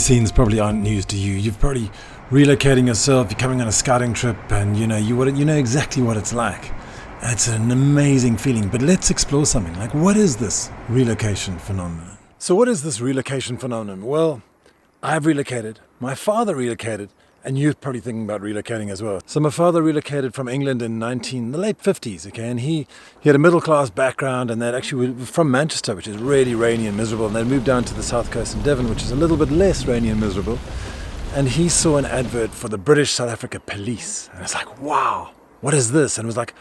these scenes probably aren't news to you. You've probably relocating yourself, you're coming on a scouting trip, and you know exactly what it's like. It's an amazing feeling. But let's explore something like, what is this relocation phenomenon? So what is this relocation phenomenon? Well, I've relocated, my father relocated, and you're probably thinking about relocating as well. So my father relocated from England in the late 50s, okay, and he had a middle-class background, and they'd actually were from Manchester, which is really rainy and miserable, and they moved down to the south coast in Devon, which is a little bit less rainy and miserable, and he saw an advert for the British South Africa Police, and it's like, wow, what is this? And it was like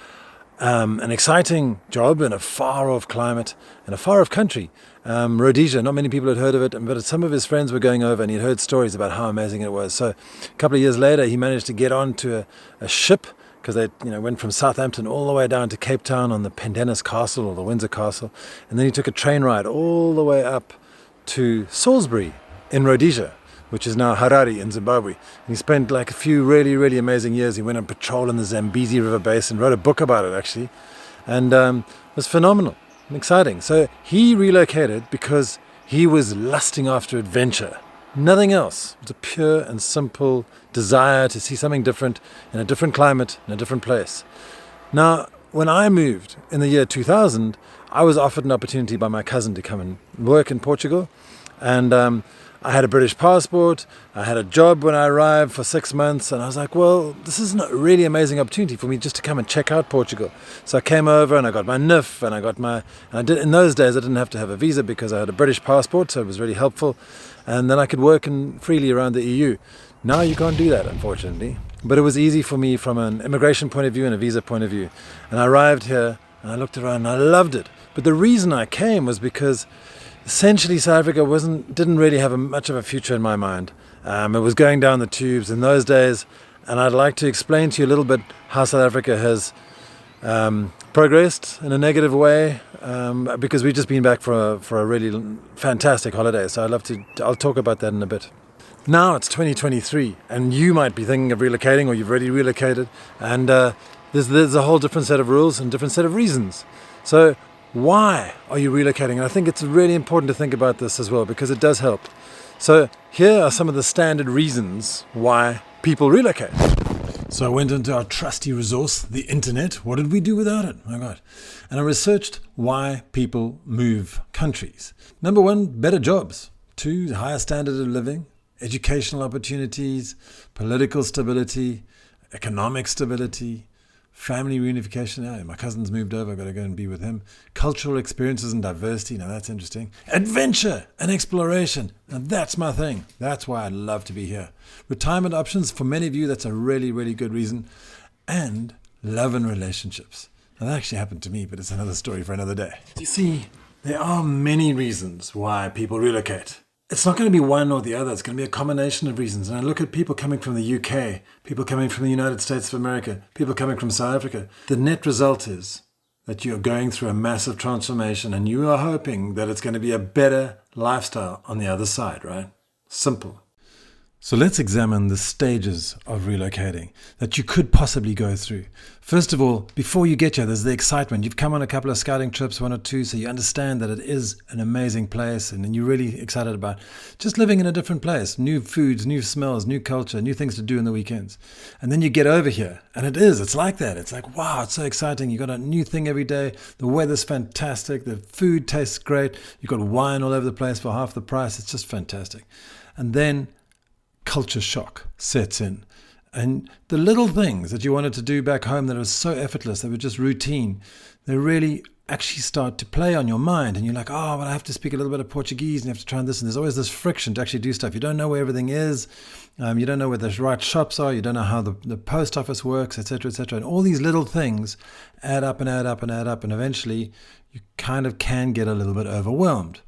an exciting job in a far-off climate, in a far-off country. Rhodesia, not many people had heard of it, but some of his friends were going over and he'd heard stories about how amazing it was. So a couple of years later, he managed to get onto a ship, because they went from Southampton all the way down to Cape Town on the Pendennis Castle or the Windsor Castle. And then he took a train ride all the way up to Salisbury in Rhodesia, which is now Harare in Zimbabwe. And he spent like a few really, really amazing years. He went on patrol in the Zambezi River Basin, wrote a book about it actually, and it was phenomenal and exciting. So he relocated because he was lusting after adventure. Nothing else. It was a pure and simple desire to see something different in a different climate, in a different place. Now, when I moved in the year 2000, I was offered an opportunity by my cousin to come and work in Portugal, and I had a British passport, I had a job when I arrived for 6 months, and I was like, well, this is a really amazing opportunity for me just to come and check out Portugal. So I came over and I got my NIF, and in those days I didn't have to have a visa because I had a British passport, so it was really helpful, and then I could work freely around the EU. Now you can't do that, unfortunately, but it was easy for me from an immigration point of view and a visa point of view. And I arrived here and I looked around and I loved it. But the reason I came was because essentially South Africa didn't really have much of a future in my mind. It was going down the tubes in those days, and I'd like to explain to you a little bit how South Africa has progressed in a negative way, because we've just been back for a really fantastic holiday. So I'll talk about that in a bit. Now it's 2023, and you might be thinking of relocating, or you've already relocated, and there's a whole different set of rules and different set of reasons. So why are you relocating? And I think it's really important to think about this as well, because it does help. So here are some of the standard reasons why people relocate. So I went into our trusty resource, the internet. What did we do without it? My God. And I researched why people move countries. Number one, better jobs. Two, higher standard of living, educational opportunities, political stability, economic stability, family reunification. Yeah, my cousin's moved over, I've got to go and be with him. Cultural experiences and diversity. Now that's interesting. Adventure and exploration. Now that's my thing. That's why I love to be here. Retirement options, for many of you, that's a really, really good reason. And love and relationships. Now that actually happened to me, but it's another story for another day. You see, there are many reasons why people relocate. It's not going to be one or the other. It's going to be a combination of reasons. And I look at people coming from the UK, people coming from the United States of America, people coming from South Africa. The net result is that you're going through a massive transformation, and you are hoping that it's going to be a better lifestyle on the other side, right? Simple. So let's examine the stages of relocating that you could possibly go through. First of all, before you get here, there's the excitement. You've come on a couple of scouting trips, one or two, so you understand that it is an amazing place, and you're really excited about just living in a different place, new foods, new smells, new culture, new things to do in the weekends. And then you get over here, and it's like that. It's like, wow, it's so exciting. You got a new thing every day. The weather's fantastic. The food tastes great. You've got wine all over the place for half the price. It's just fantastic. And then culture shock sets in, and the little things that you wanted to do back home that were so effortless, they were just routine, they really actually start to play on your mind, and you're like, oh, but I have to speak a little bit of Portuguese, and you have to try this, and there's always this friction to actually do stuff. You don't know where everything is, you don't know where the right shops are, you don't know how the post office works, etc., etc., and all these little things add up and add up and add up, and eventually you kind of can get a little bit overwhelmed.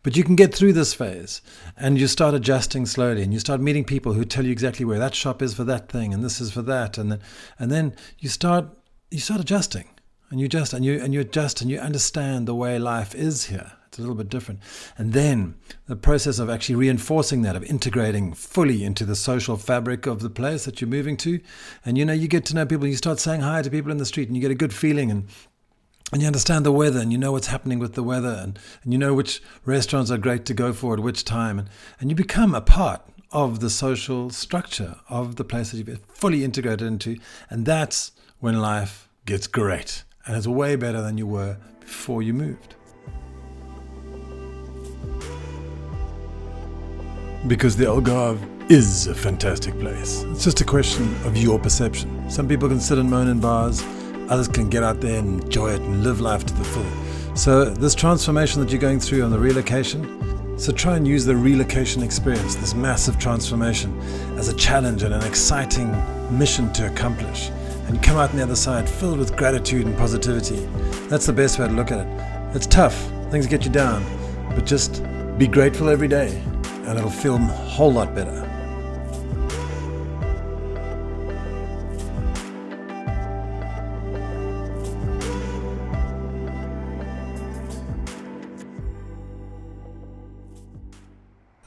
But you can get through this phase, and you start adjusting slowly, and you start meeting people who tell you exactly where that shop is for that thing, and this is for that, and then you start adjusting, and you adjust, and you understand the way life is here. It's a little bit different. And then the process of actually reinforcing that, of integrating fully into the social fabric of the place that you're moving to, and you get to know people. You start saying hi to people in the street, and you get a good feeling, and and you understand the weather, and you know what's happening with the weather, and you know which restaurants are great to go for at which time, and you become a part of the social structure of the place that you've fully integrated into, and that's when life gets great, and it's way better than you were before you moved. Because the Algarve is a fantastic place. It's just a question of your perception. Some people can sit and moan in bars, others can get out there and enjoy it and live life to the full. So this transformation that you're going through on the relocation, so try and use the relocation experience, this massive transformation, as a challenge and an exciting mission to accomplish. And come out on the other side filled with gratitude and positivity. That's the best way to look at it. It's tough, things get you down, but just be grateful every day, and it'll feel a whole lot better.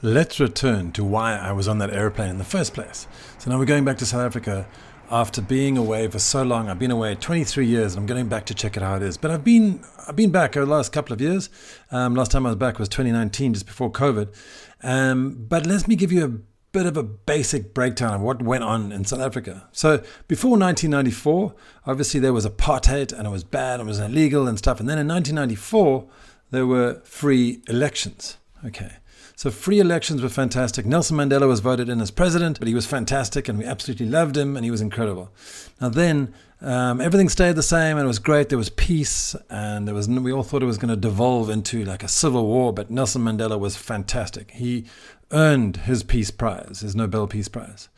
Let's return to why I was on that airplane in the first place. So now we're going back to South Africa after being away for so long. I've been away 23 years and I'm going back to check it how it is. But I've been back over the last couple of years. Last time I was back was 2019, just before COVID. But let me give you a bit of a basic breakdown of what went on in South Africa. So before 1994, obviously there was apartheid and it was bad and it was illegal and stuff. And then in 1994, there were free elections. Okay. So free elections were fantastic. Nelson Mandela was voted in as president, but he was fantastic and we absolutely loved him and he was incredible. Now then, everything stayed the same and it was great. There was peace and we all thought it was going to devolve into like a civil war, but Nelson Mandela was fantastic. He earned his Peace Prize, his Nobel Peace Prize.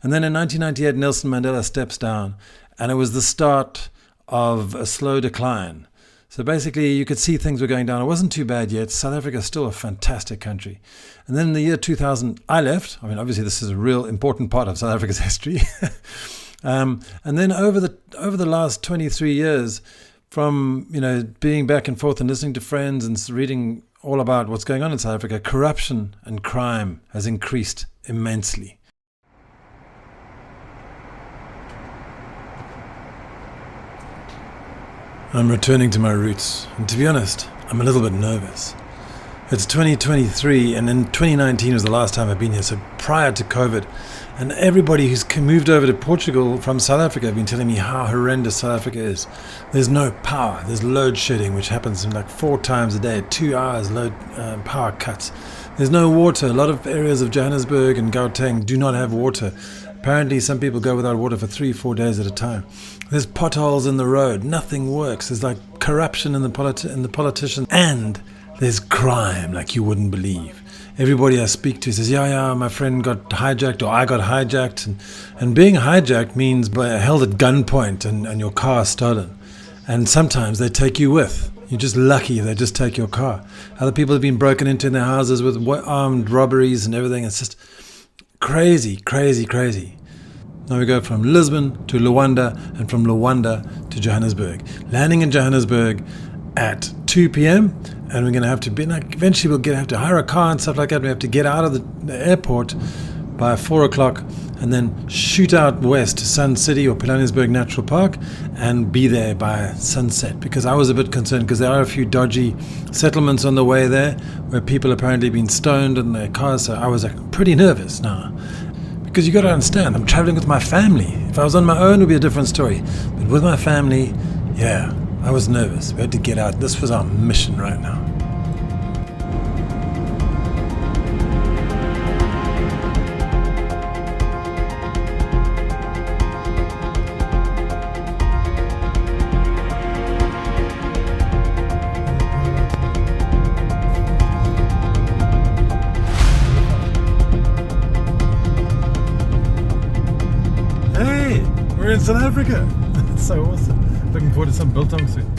And then in 1998, Nelson Mandela steps down and it was the start of a slow decline. So basically, you could see things were going down. It wasn't too bad yet. South Africa is still a fantastic country. And then in the year 2000, I left. I mean, obviously, this is a real important part of South Africa's history. And then over the last 23 years, from being back and forth and listening to friends and reading all about what's going on in South Africa, corruption and crime has increased immensely. I'm returning to my roots, and to be honest, I'm a little bit nervous. It's 2023, and in 2019 was the last time I've been here, so prior to COVID, and everybody who's moved over to Portugal from South Africa have been telling me how horrendous South Africa is. There's no power, there's load shedding, which happens like 4 times a day, 2 hours power cuts. There's no water. A lot of areas of Johannesburg and Gauteng do not have water. Apparently some people go without water for 3-4 days at a time. There's potholes in the road. Nothing works. There's like corruption in the politicians. And there's crime like you wouldn't believe. Everybody I speak to says, yeah, my friend got hijacked or I got hijacked. And being hijacked means held at gunpoint and your car stolen. And sometimes they take you with. You're just lucky if they just take your car. Other people have been broken into in their houses with armed robberies and everything. It's just crazy, crazy, crazy. Now we go from Lisbon to Luanda and from Luanda to Johannesburg. Landing in Johannesburg at 2 p.m. and we're going to have to be eventually we'll have to hire a car and stuff like that. We have to get out of the airport by 4 o'clock and then shoot out west to Sun City or Pilanesberg Natural Park and be there by sunset, because I was a bit concerned because there are a few dodgy settlements on the way there where people apparently been stoned in their cars, so I was pretty nervous now. Because you got to understand, I'm traveling with my family. If I was on my own, it would be a different story. But with my family, yeah, I was nervous. We had to get out. This was our mission right now. We're in South Africa. That's so awesome. Looking forward to some biltong soon.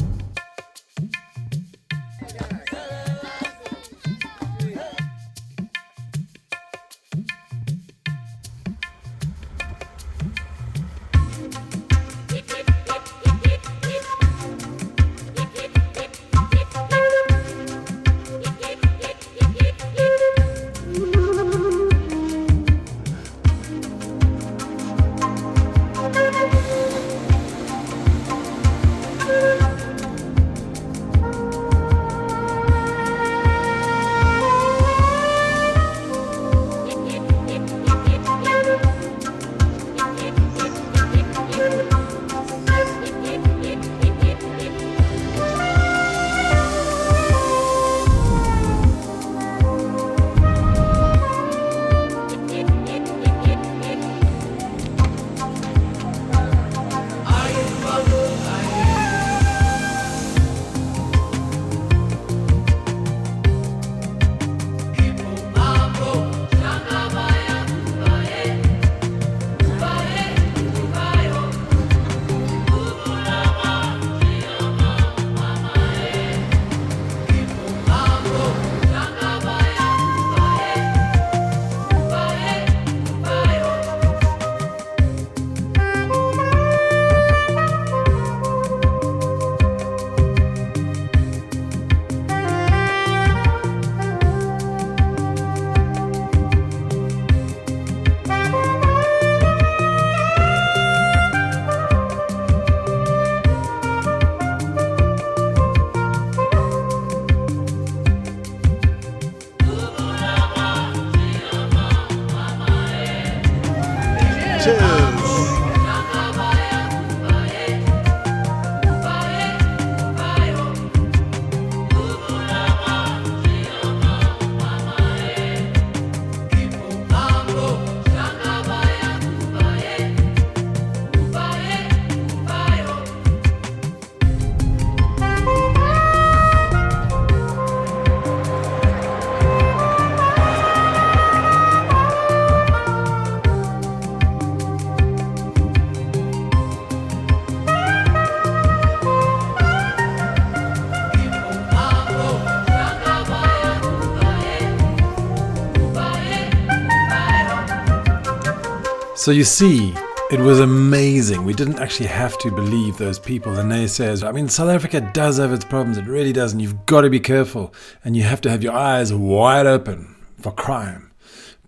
So you see, it was amazing. We didn't actually have to believe those people, the naysayers. I mean, South Africa does have its problems. It really does. And you've got to be careful. And you have to have your eyes wide open for crime.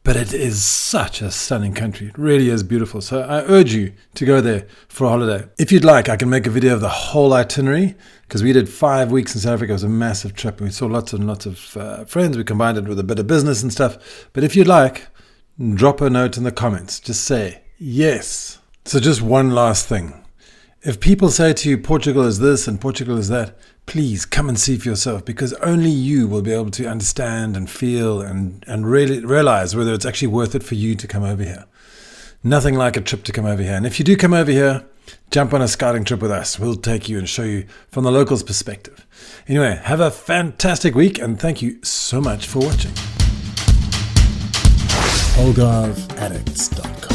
But it is such a stunning country. It really is beautiful. So I urge you to go there for a holiday. If you'd like, I can make a video of the whole itinerary, because we did 5 weeks in South Africa. It was a massive trip. We saw lots and lots of friends. We combined it with a bit of business and stuff. But if you'd like, drop a note in the comments. Just say yes. So just one last thing. If people say to you, Portugal is this and Portugal is that, please come and see for yourself, because only you will be able to understand and feel and really realize whether it's actually worth it for you to come over here. Nothing like a trip to come over here. And if you do come over here, jump on a scouting trip with us. We'll take you and show you from the locals' perspective. Anyway, have a fantastic week, and thank you so much for watching. AlgarveAddicts.com